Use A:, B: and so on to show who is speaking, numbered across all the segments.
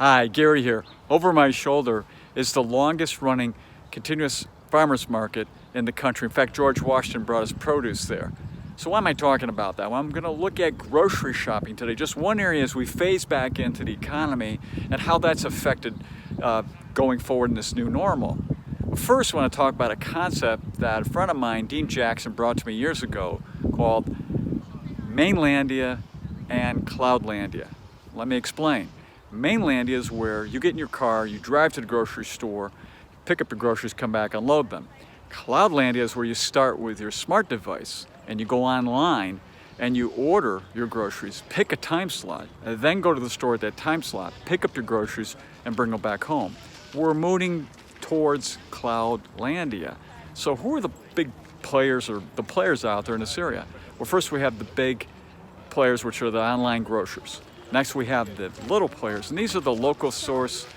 A: Hi, Gary here. Over my shoulder is the longest running continuous farmers market in the country. In fact, George Washington brought his produce there. So why am I talking about that? Well, I'm going to look at grocery shopping today. Just one area as we phase back into the economy and how that's affected going forward in this new normal. First, I want to talk about a concept that a friend of mine, Dean Jackson, brought to me years ago called Mainland and Cloudland. Let me explain. Mainland is where you get in your car, you drive to the grocery store, pick up your groceries, come back, unload them. Cloudland is where you start with your smart device and you go online and you order your groceries, pick a time slot, and then go to the store at that time slot, pick up your groceries and bring them back home. We're moving towards Cloudlandia. So who are the big players or the players out there in this area? Well, first we have the big players, which are the online grocers. Next we have the little players, and these are the local source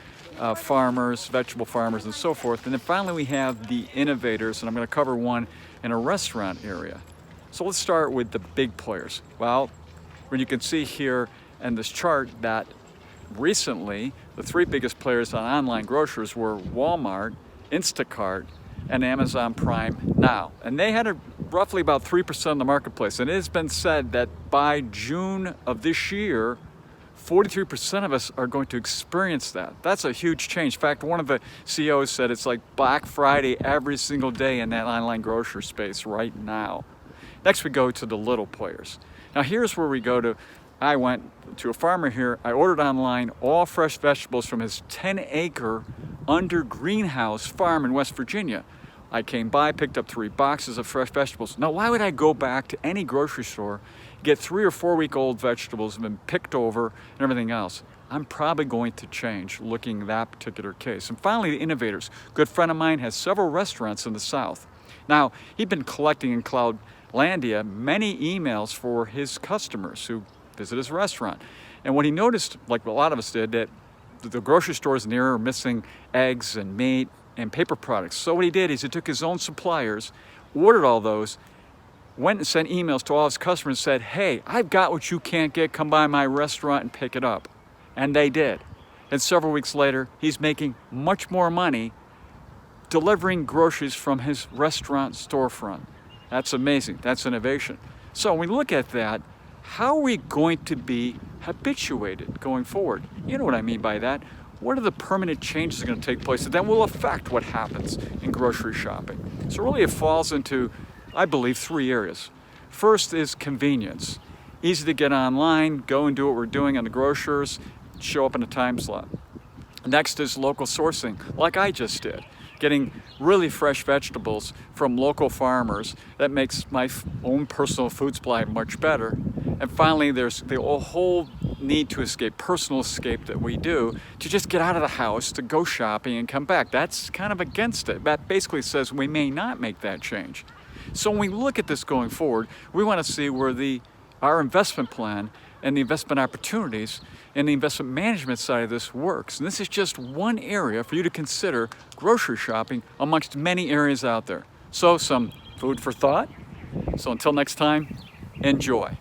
A: farmers, vegetable farmers, and so forth. And then finally we have the innovators, and I'm going to cover one in a restaurant area. So let's start with the big players. Well, when you can see here in this chart that recently the three biggest players on online grocers were Walmart, Instacart, and Amazon Prime Now. And they had roughly about 3% of the marketplace. And it has been said that by June of this year, 43% of us are going to experience that. That's a huge change. In fact, one of the CEOs said it's like Black Friday every single day in that online grocery space right now. Next, we go to the little players. Now, here's where we go to. I went to a farmer here. I ordered online all fresh vegetables from his 10-acre under greenhouse farm in West Virginia. I came by, picked up 3 boxes of fresh vegetables. Now, why would I go back to any grocery store, get 3 or 4 week old vegetables have been picked over and everything else? I'm probably going to change looking at that particular case. And finally, the innovators. A good friend of mine has several restaurants in the South. Now, he'd been collecting in Cloudlandia many emails for his customers who visit his restaurant. And what he noticed, like a lot of us did, that the grocery stores near are missing eggs and meat and paper products. So what he did is he took his own suppliers, ordered all those, went and sent emails to all his customers and said, hey, I've got what you can't get, come by my restaurant and pick it up. And they did. And several weeks later, he's making much more money delivering groceries from his restaurant storefront. That's amazing. That's innovation. So when we look at that, how are we going to be habituated going forward? You know what I mean by that. What are the permanent changes that are going to take place that then will affect what happens in grocery shopping? So really it falls into, I believe, 3 areas. First is convenience. Easy to get online, go and do what we're doing on the grocers, show up in a time slot. Next is local sourcing, like I just did. Getting really fresh vegetables from local farmers. That makes my own personal food supply much better. And finally, there's the whole need to escape, personal escape that we do, to just get out of the house, to go shopping and come back. That's kind of against it. That basically says we may not make that change. So when we look at this going forward, we want to see where our investment plan and the investment opportunities and the investment management side of this works. And this is just one area for you to consider grocery shopping amongst many areas out there. So some food for thought. So until next time, enjoy.